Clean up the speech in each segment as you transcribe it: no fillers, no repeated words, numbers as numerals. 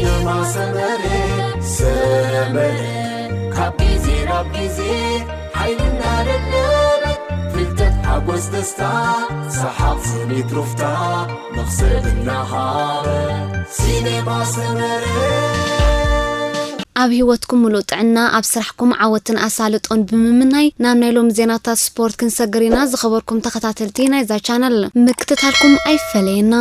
سينما سمري كابيزي رابيزي حيلنا للنبت فلتت حبوز دستا سحاب سنيت رفتا نخسر النهار سينما سمري ኣብ ህይወትኩም ሙሉ ጥዕና ኣብ ስራሕኩም ዓወትን ኣሳልጦን ብምምናይ ናብ ናይሎም ዜናታት ስፖርት ክንሰግሪና ዝኸበርኩም ተኸታተልቲ ናይዛ ቻነል ምክትታልኩም ኣይፈለየና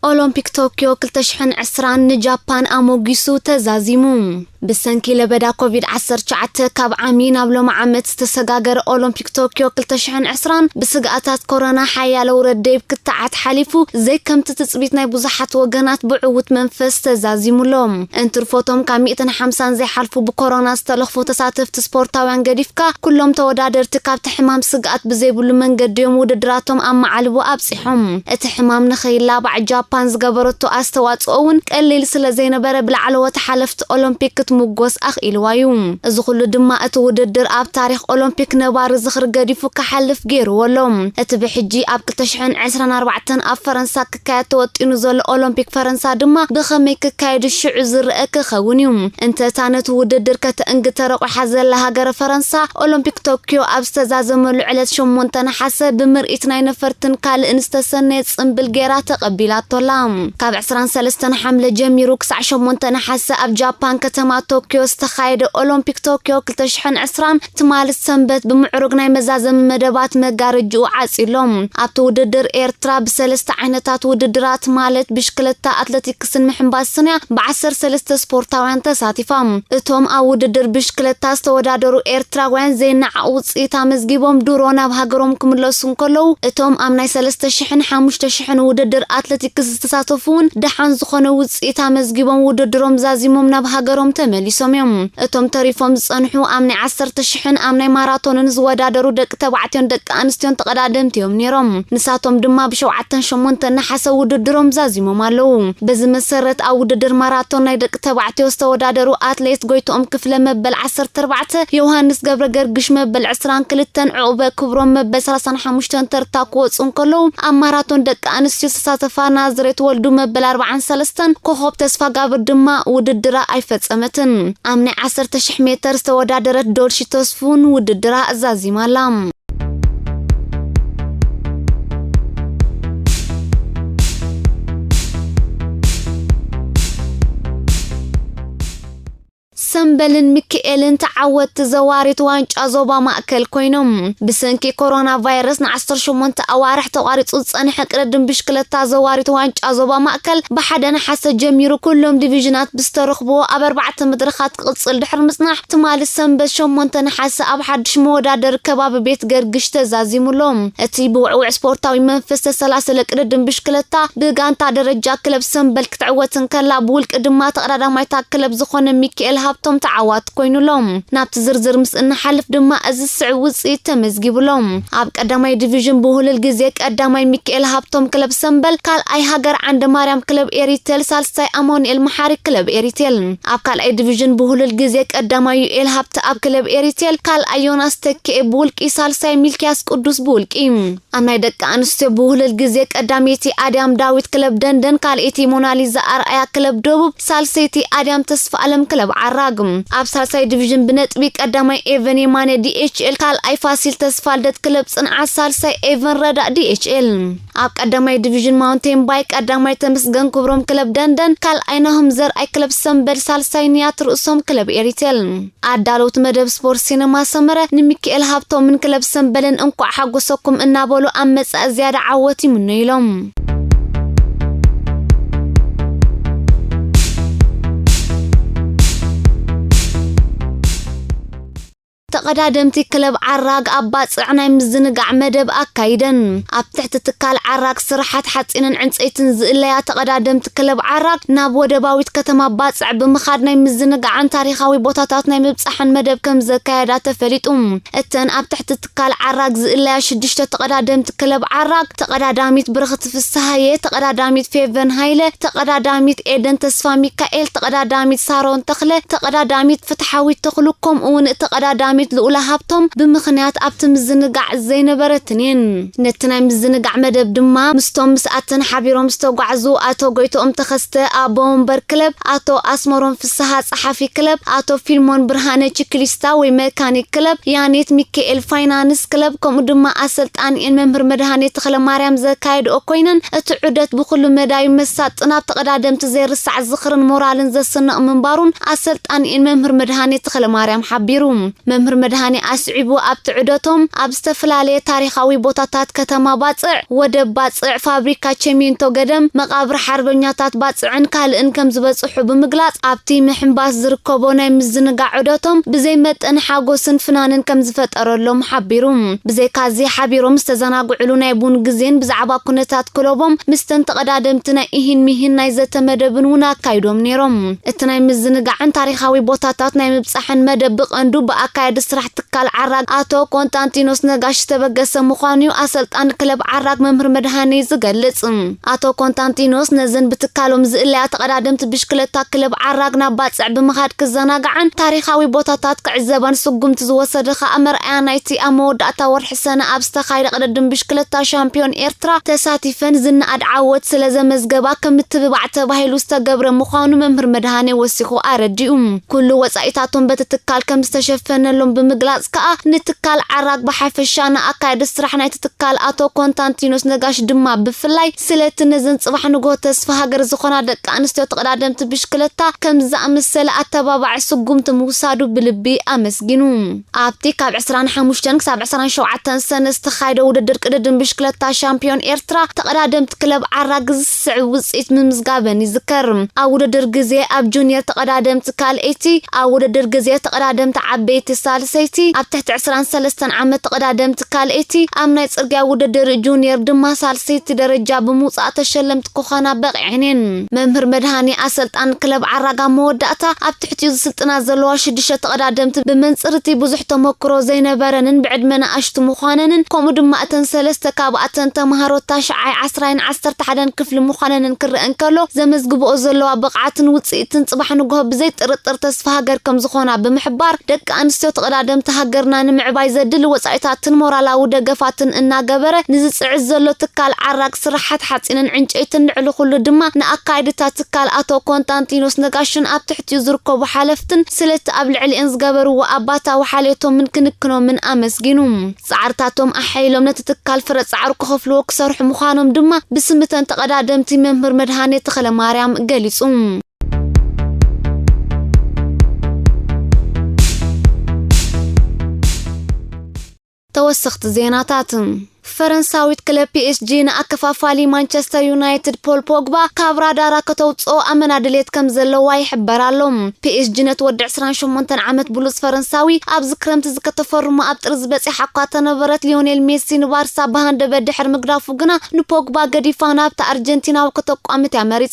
ኦሎምፒክ ቶኪዮ 2020 ንጃፓን ኣሞጊሱ ተዛዚሙ ብሰንኪ ለበዳ ኮቪድ-19 ካብ ዓሚ ናብ ሎማ ዓመት ዝተሰጋገረ ኦሎምፒክ ቶኪዮ 2020 ብስግኣታት ኮሮና ሓያለ ውረደብ ክትዓት ሓሊፉ ዘይከምቲ ትጽቢት ናይ ብዙሓት ወገናት ብዕውት መንፈስ ተዛዚሙሎም እንትርፎቶም ካብ 150 ዘይሓልፉ ብኮሮና ዝተለኽፉ ተሳተፍቲ ስፖርታውያን ገዲፍካ ኩሎም ተወዳደርቲ ካብቲ ሕማም ስግኣት ብዘይብሉ መንገዲዮም ውድድራቶም ኣማዓልቡ ኣብፂሖም እቲ ሕማም ንኸይላባዕ ጃፓን ዝገበረቶ ኣስተዋጽኦ እውን ቀሊል ስለ ዘይነበረ ብላዕለወት ሓለፍቲ ኦሎምፒክ ሙጎስ ኣኽኢልዋዩ እዚ ኩሉ ድማ እቲ ውድድር ኣብ ታሪኽ ኦሎምፒክ ነባር ዝኽሪ ገዲፉ ክሓልፍ ገይሩዎሎም እቲ ብሕጂ ኣብ 2024 ኣብ ፈረንሳ ክካየድ ተወጢኑ ዘሎ ኦሎምፒክ ፈረንሳ ድማ ብኸመይ ክካየድ ሽዑ ዝርአ ክኸውን እዩ እንተታ ነቲ ውድድር ከተእንግተረቑሓ ዘላ ሃገረ ፈረንሳ ኦሎምፒክ ቶኪዮ ኣብ ዝተዛዘመሉ ዕለት 8 ነሓሰ ብምርኢት ናይ ነፈርትን ካልእን ዝተሰነየ ጽምብል ጌራ ተቐቢላቶላ ካብ 23 ሓምለ ጀሚሩ ክሳዕ 8 ነሓሰ ኣብ ጃፓን ከተማ ቶኪዮ ዝተኻየደ ኦሎምፒክ ቶኪዮ 2020 ትማልት ሰንበት ብምዕሩግ ናይ መዛዘም መደባት መጋረጅኡ ዓጺሎም ኣብቲ ውድድር ኤርትራ ብሰለስተ ዓይነታት ውድድራት ማለት ብሽክለታ ኣትሌቲክስን ምሕንባስን ብ13 ስፖርታውያን ተሳቲፎም እቶም ኣብ ውድድር ብሽክለታ ዝተወዳደሩ ኤርትራውያን ዘይናዕ ውጽኢት ኣመዝጊቦም ድሮ ናብ ሃገሮም ክምለሱ እንከለዉ እቶም ኣብ ናይ 3000ን 5000ን ውድድር ኣትሌቲክስ ዝተሳተፉን ደሓን ዝኾነ ውጽኢት ኣመዝጊቦም ውድድሮም ዛዚሞም ናብ ሃገሮም ተመሊሶም እዮም እቶም ተሪፎም ዝጸንሑ ኣብ ናይ 10,000ን ኣብ ናይ ማራቶንን ዝወዳደሩ ደቂ ተባዕትዮን ደቂ ኣንስትዮን ተቐዳደምቲ እዮም ነይሮም ንሳቶም ድማ ብ7-8 ነሓሰ ውድድሮም ዛዚሞም ኣለዉ በዚ መሰረት ኣብ ውድድር ማራቶን ናይ ደቂ ተባዕትዮ ዝተወዳደሩ ኣትሌት ጎይቶኦም ክፍለ መበል 14 ዮሃንስ ገብረ ገርግሽ መበል 22 ዕቑበ ክብሮም መበል 35 ተርታ ክወፁ እንከለዉ ኣብ ማራቶን ደቂ ኣንስትዮ ዝተሳተፋ ናዝሬት ወልዱ መበል 43 ኮኸብ ተስፋ ጋብር ድማ ውድድራ ኣይፈጸመትን ኣብ ናይ 10,000 ሜትር ዝተወዳደረት ዶልሺ ተስፉን ውድድራ ኣዛዚማላ ሰንበልን ሚካኤልን ተዓወት ዘዋሪት ዋንጫ ዞባ ማእከል ኮይኖም ብሰንኪ ኮሮና ቫይረስ ን18 ኣዋርሕ ተቋሪጹ ጸንሐ ቅረድም ብሽክለታ ዘዋሪት ዋንጫ ዞባ ማእከል ብሓደ ነሓሰ ጀሚሩ ኩሎም ዲቪዥናት ብዝተረኽቦ ኣብ 4 መድረኻት ቅጽል ድሕሪ ምጽናሕ ትማሊ ሰንበት 8 ነሓሰ ኣብ ሓድሽ መወዳደር ከባቢ ቤት ገርግሽ ተዛዚሙሎም እቲ ብውዕውዕ ስፖርታዊ መንፈስ ተሰላሰለ ቅረድም ብሽክለታ ብጋንታ ደረጃ ክለብ ሰንበል ክትዕወትን ከላ ብውልቂ ድማ ተቐዳዳማይታ ክለብ ዝኾነ ሚካኤል ቶም ተዓዋት ኮይኑሎም ናብቲ ዝርዝር ምስ እንሓልፍ ድማ እዚ ስዕ ውጽኢት ተመዝጊብሎም ኣብ ቀዳማይ ዲቪዥን ብሁልል ግዜ ቀዳማይ ሚካኤል ሃብቶም ክለብ ሰንበል ካልኣይ ሃገር ዓንደ ማርያም ክለብ ኤሪቴል ሳልሳይ ኣማኑኤል መሓሪ ክለብ ኤሪቴል ኣብ ካልኣይ ዲቪዥን ብሁልል ግዜ ቀዳማይ ዩኤል ሃብቲ ኣብ ክለብ ኤሪቴል ካልኣይ ዮናስ ተክኤ ብውልቂ ሳልሳይ ሚልኪያስ ቅዱስ ብውልቂ ኣብ ናይ ደቂ ኣንስትዮ ብሁልል ግዜ ቀዳሚቲ ኣድያም ዳዊት ክለብ ደንደን ካልእቲ ሞናሊዛ ኣርኣያ ክለብ ደቡብ ሳልሰይቲ ኣድያም ተስፋ ዓለም ክለብ ዓራግም ኣብ ሳልሳይ ዲቪዥን ብነጥቢ ቀዳማይ ኤቨን የማነ ዲኤችኤል ካልኣይ ፋሲል ተስፋልደት ክለብ ጽንዓት ሳልሳይ ኤቨን ረዳ ዲኤችኤል ኣብ ቀዳማይ ዲቪዥን ማውንቴን ባይ ቀዳማይ ተመስገን ክብሮም ክለብ ደንደን ካልኣይ ናሆም ዘርኣይ ክለብ ሰንበል ሳልሳይ ንያት ርእሶም ክለብ ኤሪቴል ኣዳለውት መደብ ስፖርት ሲነማ ሰመረ ንሚካኤል ሃብቶምን ክለብ ሰንበልን እንኳዕ ሓጎሰኩም እናበሉ ኣብ መጻእ ዝያዳ ዓወት ይምነይሎም ተቀዳደምቲ ክለብ ዓራግ ኣባጽዕናይ ምዝንጋዕ መደብ ኣካይደን ኣብ ትሕቲ ትካል ዓራግ ስራሓት ሓጺንን ዕንጨይትን ዝእለያ ተቀዳደምቲ ክለብ ዓራግ ናብ ወደባዊት ከተማ ባጽዕ ብምኻድ ናይ ምዝንጋዕን ታሪኻዊ ቦታታት ናይ ምብጻሕን መደብ ከም ዘካየዳ ተፈሊጡ እተን ኣብ ትሕቲ ትካል ዓራግ ዝእለያ 6 ተቀዳደምቲ ክለብ ዓራግ ተቀዳዳሚት ብርኽቲ ፍስሓየ ተቀዳዳሚት ፌቨን ሃይለ ተቀዳዳሚት ኤደን ተስፋ ሚካኤል ተቀዳዳሚት ሳሮን ተኽለ ተቀዳዳሚት ፍትሓዊት ተኽሉ ከምኡውን ተቀዳዳሚት ልኡላ ሃብቶም ብምኽንያት ኣብቲ ምዝንጋዕ ዘይነበረትንን ነቲ ናይ ምዝንጋዕ መደብ ድማ ምስቶም ምስኣተን ሓቢሮም ዝተጓዕዙ ኣቶ ጎይቶኦም ተኸስተ ኣቦ ወንበር ክለብ ኣቶ ኣስመሮም ፍስሓ ጸሓፊ ክለብ ኣቶ ፊልሞን ብርሃነ ችክሊስታ ወይ መካኒክ ክለብ ያኔት ሚካኤል ፋይናንስ ክለብ ከምኡ ድማ ኣሰልጣኒን መምህር መድሃኔት ተኽለ ማርያም ዘካየድኦ ኮይነን እቲ ዑደት ብኩሉ መዳይ መሳጥን ኣብ ተቀዳደምቲ ዘይርሳዕ ዝኽርን ሞራልን ዘስንቕ ምንባሩን ኣሰልጣኒን መምህር መድሃኔት ተኽለ ማርያም ሓቢሩ መምህር መድሃኔ ኣስዒቡ ኣብቲ ዑደቶም ኣብ ዝተፈላለየ ታሪኻዊ ቦታታት ከተማ ባጽዕ ወደብ ባጽዕ ፋብሪካ ቸሚንቶ ገደም መቃብር ሓርበኛታት ባጽዕን ካልእን ከም ዝበጽሑ ብምግላጽ ኣብቲ ምሕምባስ ዝርከቦ ናይ ምዝንጋዕ ዑደቶም ብዘይ መጠን ሓጎስን ፍናንን ከም ዝፈጠረሎም ሓቢሩ ብዘይካዚ ሓቢሮም ዝተዘናግዕሉ ናይ ቡን ግዜን ብዛዕባ ኩነታት ክለቦም ምስተን ተቀዳደምቲ ናይ ሚህን ናይ ዘተመደብን እውን ኣካይዶም ነይሮም እቲ ናይ ምዝንጋዕን ታሪኻዊ ቦታታት ናይ ምብጻሕን መደብ ብቐንዱ ብኣካየዲ ስራሕ ትካል ዓራግ ኣቶ ኮንስታንቲኖስ ነጋሽ ተበገሰ ምዃኑ ኣሰልጣን ክለብ ዓራግ መምህር መድሃኔ ዝገልጽ ኣቶ ኮንስታንቲኖስ ነዘን ብትካሎም ዝእለያ ተቀዳደምቲ ብሽክለታ ክለብ ዓራግ ናብ ባጽዕ ብምኻድ ክዘናጋዕን ታሪኻዊ ቦታታት ክዕዘባን ስጉምቲ ዝወሰደ ኸኣ መርኣያ ናይቲ ኣብ መወዳእታ ወርሒ ሰነ ኣብ ዝተኻየደ ቅድድም ብሽክለታ ሻምፒዮን ኤርትራ ተሳቲፈን ዝናኣድ ዓወት ስለ ዘመዝገባ ከም እትብባዕ ተባሂሉ ዝተገብረ ምዃኑ መምህር መድሃኔ ወሲኹ ኣረዲኡ ኩሉ ወጻኢታቶም በቲ ትካል ከም ዝተሸፈነሎም ብምግላጽ ከኣ ንትካል ዓራግ ብሓፈሻ ንኣካየዲ ስራሕ ናይቲ ትካል ኣቶ ኮንስታንቲኖስ ነጋሽ ድማ ብፍላይ ስለቲ ነዘን ጽባሕ ንግሆ ተስፋ ሃገር ዝኾና ደቂ ኣንስትዮ ተቀዳደምቲ ብሽክለታ ከም ዝኣመሰለ ኣተባባዕ ስጉምቲ ምውሳዱ ብልቢ ኣመስጊኑ ኣብቲ ካብ 25 ክሳብ 27 ሰነ ዝተኻየደ ውድድር ቅድድም ብሽክለታ ሻምፒዮን ኤርትራ ተቀዳደምቲ ክለብ ዓራግ ዝስዕ ውጽኢት ምምዝጋበን ይዝከር ኣብ ውድድር ግዜ ኣብ ጁኒየር ተቀዳደምቲ ካልአይቲ ኣብ ውድድር ግዜ ተቀዳደምቲ ዓበይቲ ሳልሰይቲ ኣብ ትሕቲ 23 ዓመት ተቀዳደምቲ ካልአይቲ ኣብ ናይ ጽርግያ ውድድር ጁኒየር ድማ ሳልሰይቲ ደረጃ ብምውጻእ ተሸለምቲ ክኾና በቂዐንን መምህር መድሃኔ ኣሰልጣን ክለብ ዓራግ መወዳእታ ኣብ ትሕቲኡ ዝስልጥና ዘለዋ 6 ተቀዳደምቲ ብመንጽርቲ ብዙሕ ተመክሮ ዘይነበረንን ብዕድመና ኣሽቱ ምዃነንን ከምኡ ድማ እተን 3 ካብኣተን ተምሃሮ ታሽዓይ 11 ክፍሊ ምዃነንን ክርአን ከሎ ዘመዝግብኦ ዘለዋ ብቕዓትን ውጽኢትን ጽባሕ ንግሆ ብዘይ ጥርጥር ተስፋ ሃገር ከም ዝኾና ብምሕባር ደቂ ኣንስትዮ ተቀዳደምቲ ሃገርና ንምዕባይ ዘድሊ ወጻኢታትን ሞራላዊ ደገፋትን እናገበረ ንዝጽዕዝ ዘሎ ትካል ዓራግ ስራሓት ሓጺንን ዕንጨይትን ልዕሊ ኩሉ ድማ ንኣካይድታት ትካል ኣቶ ኮንስታንቲኖስ ነጋሽን ኣብ ትሕቲኡ ዝርከቡ ሓለፍትን ስለቲ ኣብ ልዕሊአን ዝገበርዎ ኣባታዊ ሓልዮቶምን ክንክኖምን ኣመስጊኑ ጻዕርታቶም ኣሓይሎም ነቲ ትካል ፍረ ጻዕሩ ክኸፍልዎ ክሰርሑ ምዃኖም ድማ ብስምተን ተቀዳደምቲ መምህር መድሃኔ ተኽለ ማርያም ገሊጹ ተወሰኽቲ ዜናታት فرنساويت كلب PSG نأكفافالي مانشستر يونايتد بول بوجبا كابرادارا كتوصو أمنا دليت كم زلوا يحبرالهم PSG نتودع 28 عامت بلوز فرنساوي أبز كرمت زكتفرم أبترز بس حقات نبرت ليونيل ميسي نبارسا بهند بدحر مقرافو جنا نبوجبا قديفانا بتا أرجنتينا وكتوقع متى مريض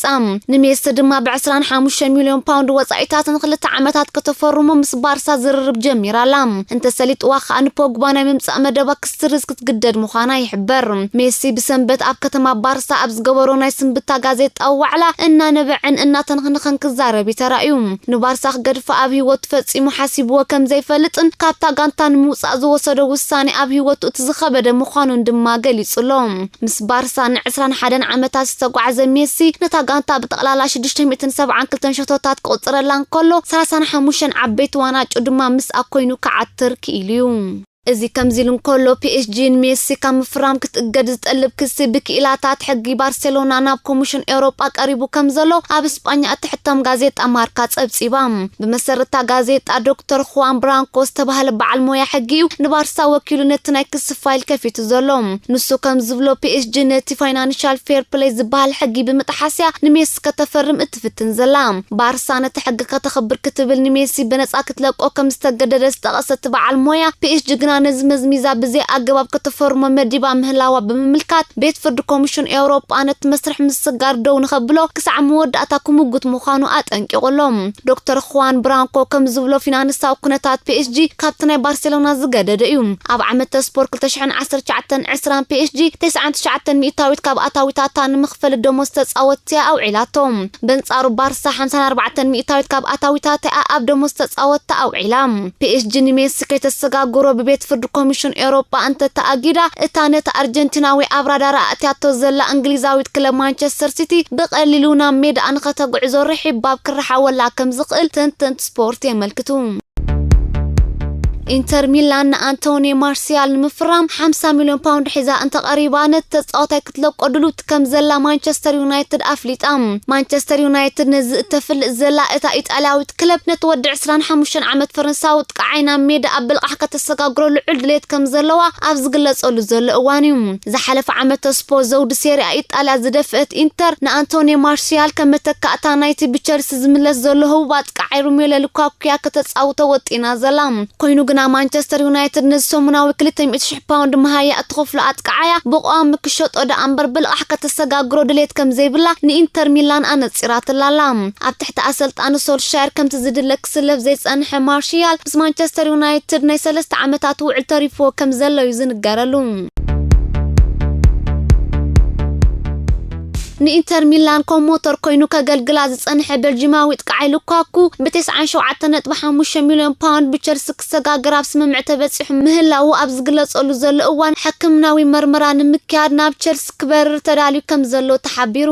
نميس دما بعسران 5 مليون باوند وصعيتات نخلت عامتات كتفرم مس بارسا زرب جميرا لام انت سليت واخ أن بوجبا نمس أمدبك سترزك تقدر مخانا يحبر ميسي بسنبت أب كتما بارسا أبز قبرونا يسنبتا غازيت أو وعلا إنا نبعن إنا تنخنخن كزاربي ترأيوم نبارسا قرفا أبي وتفتسي محاسب وكم زي فلتن كابتا غانتان موسى زوصر وساني أبي وتتزخبد مخانون دما قلي صلوم مس بارسا نعسران حدن عمتا ستقوع زي ميسي نتا غانتا بتقلالا 607 كلتن شطوطات قوطر لان كله 35 عبيت وانا جدما مس أكوينو كعتر كيليوم እዚ ከምዚሉን ኮሎ PSG ሜሲ ከም ፍራም ክትእገድ ዝጠልብ ክሲ ብክኢላታት ሕጊ ባርሴሎና ናብ ኮሚሽን ኤውሮጳ ቀሪቡ ከም ዘሎ ኣብ እስጳኛ እትሕተም ጋዜጣ ማርካ ጸብጺባ ብመሰረታ ጋዜጣ ዶክተር ሁዋን ብራንኮ ዝተባህለ በዓል ሞያ ሕጊ ንባርሳ ወኪሉ ነቲ ናይ ክስ ፋይል ከፊቱ ዘሎ ንሱ ከም ዝብሎ PSG ነቲ ፋይናንሻል ፌር ፕሌይ ዝበሃል ሕጊ ብምጥሓስያ ንሜሲ ከተፈርም እትፍትን ዘላ ባርሳ ነቲ ሕጊ ከተኽብር ክትብል ንሜሲ በነጻ ክትለቆ ከም ዝተገደደ ዝተቐሰት በዓል ሞያ PSG ነዚ መዝሚዛ ብዘይ ኣገባብ ከተፈርሞ መዲባ ምህላዋ ብምምልካት ቤት ፍርዲ ኮሚሽን ኤውሮጳ ነቲ መስርሕ ምስጋር ደው ንኸብሎ ክሳዕ መወዳእታ ክምጉት ምዃኑ ኣጠንቂቖሎም ዶክተር ሁዋን ብራንኮ ከም ዝብሎ ፊናንሳዊ ኩነታት PSG ካብቲ ናይ ባርሴሎና ዝገደደ እዩ ኣብ ዓመት ስፖርት 2019-20 PSG 99 ሚእታዊት ካብ ኣታዊታታ ንምኽፈል ደሞዝ ተጻወትያ ኣውዒላቶም በንጻሩ ባርሳ 54 ሚእታዊት ካብ ኣታዊታታ ኣብ ደሞዝ ተጻወታ ኣውዒላ PSG ንሜሲ ከይተሰጋግሮ ብቤት ፍርድ ኮሚሽን ኤውሮጳ እንተ ተኣጊዳ እታ ነቲ ኣርጀንቲናዊ ኣብራዳራ ኣትያቶ ዘላ እንግሊዛዊት ክለብ ማንቸስተር ሲቲ ብቐሊሉ ናብ ሜዳ ንኸተጉዕዞ ርሒባብ ክረሓወላ ከም ዝኽእል ተንተንቲ ስፖርት የመልክቱ ኢንተር ሚላን አንቶኒ ማርሲያል ንምፍራም 50 ሚሊዮን ፓውንድ ሒዛ እንተ ቀሪባ ነቲ ተጻዋታይ ክትለቆድሉ ከም ዘላ ማንቸስተር ዩናይትድ ኣፍሊጣ ማንቸስተር ዩናይትድ ነዚ እተፍልጥ ዘላ እታ ኢጣልያዊት ክለብ ነቲ ወዲ 25 ዓመት ፈረንሳዊ ጥቃዓይና ሜዳ ኣብ ብልቃሕ ከተሰጋግሮ ልዑል ድሌት ከም ዘለዋ ኣብ ዝግለጸሉ ዘሎ እዋን እዩ ዝሓለፈ ዓመት ስፖ ዘውዲ ሴሪያ ኢጣልያ ዝደፍአት ኢንተር ንአንቶኒ ማርሲያል ከም መተካእታ ናይቲ ብቸልሲ ዝምለስ ዘሎ ህቡብ ጥቃዓይ ሮሜሎ ሉካኩ ከተጻውቶ ወጢና ዘላ ኮይኑ ግና ማንቸስተር ዩናይትድ ንሰሙናዊ 200,000 ፓውንድ መሃያ እትኸፍሉ ኣጥቃዓያ ብቋም ክሸጦ ዳኣምበር ብልቃሕ ከተሰጋግሮ ድሌት ከም ዘይብላ ንኢንተር ሚላን ኣነጺራትላላ ኣብ ትሕቲ ኣሰልጣኒ ሶልሻየር ከምቲ ዝድለ ክስለፍ ዘይጸንሐ ማርሲያል ምስ ማንቸስተር ዩናይትድ ናይ 3 ዓመታት ውዕል ተሪፎ ከም ዘሎ ይዝንገረሉ ንኢንተር ሚላን ኮሞተር ኮይኑ ከገልግላ ዝጸንሐ ቤልጂማዊ ጥቃዓይ ሉካኩ ብ97.5 ሚሊዮን ፓውንድ ብቸልሲ ክሰጋገር ኣብ ስምምዕ ተበጺሑ ምህላው ኣብ ዝግለጸሉ ዘሎ እዋን ሕክምናዊ መርመራ ንምክያድ ናብ ቸልሲ ክበርር ተዳልዩ ከም ዘሎ ተሓቢሩ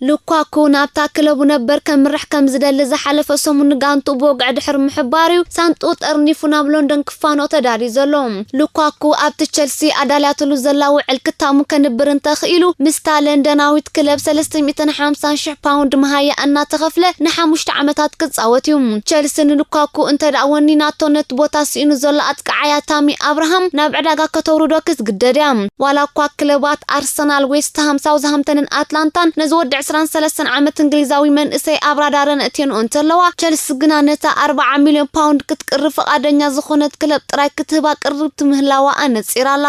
ሉካኩ ናብታ ክለቡ ነበር ከምርሕ ከም ዝደሊ ዝሓለፈ ሰሙን ጋንቱ ብወግዕ ድሕሪ ምሕባርዩ ሳንጡ ጠርኒፉ ናብ ሎንዶን ክፋኖ ተዳልዩ ዘሎ ሉካኩ ኣብቲ ቸልሲ ኣዳልያትሉ ዘላ ውዕል ክታሙ ከንብር እንተኽኢሉ ምስታ ለንደናዊት ክለብ 350,000 ፓውንድ መሃያ እናተኸፍለ ን5 ዓመታት ክጻወት እዩ ቸልሲ ንሉካኩ እንተዳወኒ ናቶ ነት ቦታ ሲኑ ዘሎ ኣጥቃዓያ ታሚ አብርሃም ናብ ዕዳጋ ከተውርዶ ክዝግደድ ዋላ እኳ ክለባት ኣርሰናል ዌስት ሃም ሳውዝሃምፕተንን ኣትላንታን ነዚ ወዲ 23 ዓመት እንግሊዛዊ መንእሰይ ኣብራዳረን እትየንኡ እንተለዋ ቸልሲ ግና ነታ 40 ሚሊዮን ፓውንድ ክትቅርብ ፈቃደኛ ዝኾነት ክለብ ጥራይ ክትህባ ቅርብቲ ምህላዋ ኣነጺራላ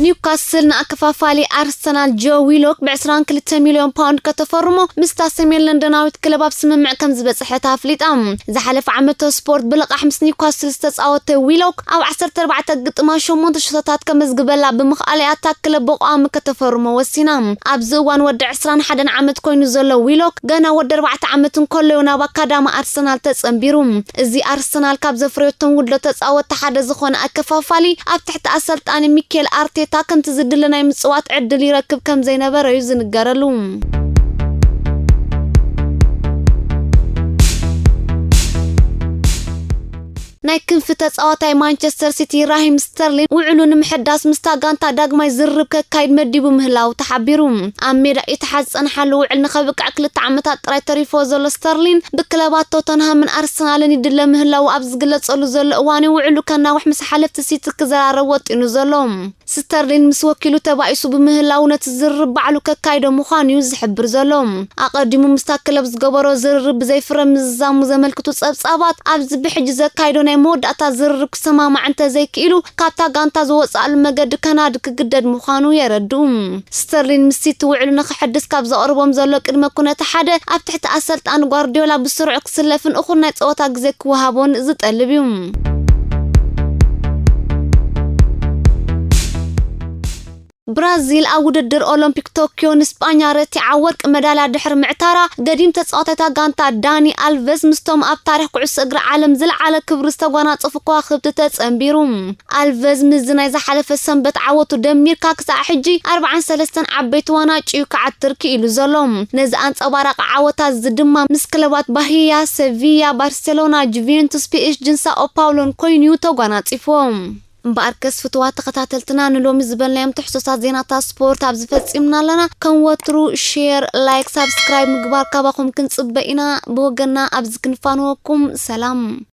ኒውካስል ንኣከፋፋሊ ኣርሰናል ጆ ዊሎክ ብ22 ሚሊዮን ፓውንድ ከተፈርሞ ምስታ ሰሜን ለንደናዊት ክለብ ኣብ ስምምዕ ከም ዝበጽሐት ኣፍሊጣ ዝሓለፈ ዓመት ስፖርት ብልቃሕ ምስ ኒውካስል ዝተጻወተ ዊሎክ ኣብ 14 ግጥማ 8 ሸቶታት ከመዝግበላ ብምኽኣል ኣታ ክለብ ብቋሚ ከተፈርሞ ወሲና ኣብዚ እዋን ወዲ 21 ዓመት ኮይኑ ዘሎ ዊሎክ ገና ወዲ 4 ዓመት እንከሎ ናብ ኣካዳሚ ኣርሰናል ተጸምቢሩ እዚ ኣርሰናል ካብ ዘፍርዮቶም ውድሎ ተጻወተ ሓደ ዝኾነ ኣከፋፋሊ ኣብ ትሕቲ ኣሰልጣኒ ሚኬል ኣርቴታ ከምቲ ዝድለ ናይ ምጽዋት ዕድል ይረክብ ከም ዘይነበረ እዩ ዝንገረሉ ናይ ክንፍ ተጻዋታይ ማንቸስተር ሲቲ ራሂም ስተርሊን ውዕሉ ንምሕዳስ ምስታ ጋንታ ዳግማይ ዝርብ ከካይድ መዲቡ ምህላው ተሓቢሩ ኣብ ሜዳ ኢትሓጽን ሓሉ ውዕል ንኸብቃዕ 2 ዓመታት ጥራይ ተሪፎ ዘሎ ስተርሊን ብክለባት ቶተንሃምን ኣርሰናልን ይድለ ምህላው ኣብ ዝግለጸሉ ዘሎ እዋን ውዕሉ ከናውሕ ምስ ሓለፍቲ ሲቲ ክዘራረብ ወጢኑ ዘሎ ስተርሊን ምስ ወኪሉ ተባኢሱ ብምህላው ነቲ ዝርብ ባዕሉ ከካይዶ ምዃኑ ዝሕብር ዘሎ ኣቀዲሙ ምስታ ክለብ ዝገበሮ ዝርብ ዘይፍረም ዝዛሙ ዘመልክቱ ጸብጻባት ኣብ ዝብሕጅ ዘካይዶ ናይ መወዳእታ ዝርብ ክሰማማዕ እንተ ዘይክኢሉ ካብታ ጋንታ ዝወጻሉ መገዲ ከናድ ክግደድ ምዃኑ የረዱ ስተርሊን ምስ ሲቲ ውዕሉ ንኽሕድስ ካብ ዘቕርቦም ዘሎ ቅድመ ኩነታ ሓደ ኣብ ትሕቲ ኣሰልጣኒ ጓርዲዮላ ብስሩዕ ክስለፍን እኹል ናይ ጸወታ ግዜ ክወሃቦን ዝጠልብ እዩ برازيل ኣብ ውድድር ኦሎምፒክ ቶኪዮ ንስጳኛ ረቲዓ ወርቂ መዳልያ ድሕሪ ምዕታራ ገዲም ተጻዋታታ ጋንታ ዳኒ ኣልቨዝ ምስቶም ኣብ ታሪኽ ኩዕሶ እግሪ ዓለም ዝለዓለ ክብሪ ዝተጎናጸፉ ከዋኽብቲ ተጸንቢሩ ኣልቨዝ ምስ ናይ ዝሓለፈ ሰንበት ዓወቱ ደሚርካ ክሳዕ ሕጂ 43 ዓበይቲ ዋንጫ ክዓትር ክኢሉ ዘሎ ነዚ ኣንጸባራቂ ዓወታት ዝድማ ምስ ክለባት ባሂያ ሴቪያ ባርሴሎና ጁቬንቱስ ፒኤስጂ ሳኦ ፓውሎን ኮይኑ ተጎናጺፎም እምበኣርከስ ፍትዋት ተኸታተልትና ንሎሚ ዝበልናዮም ትሕሶታት ዜናታት ስፖርት ኣብ ዝፈጺምና ኣለና ከም ወትሩ ሼር ላይክ ሳብስክራይብ ምግባር ካባኹም ክንጽበ ኢና ብወገና ኣብ ዝክንፋንወኩም ሰላም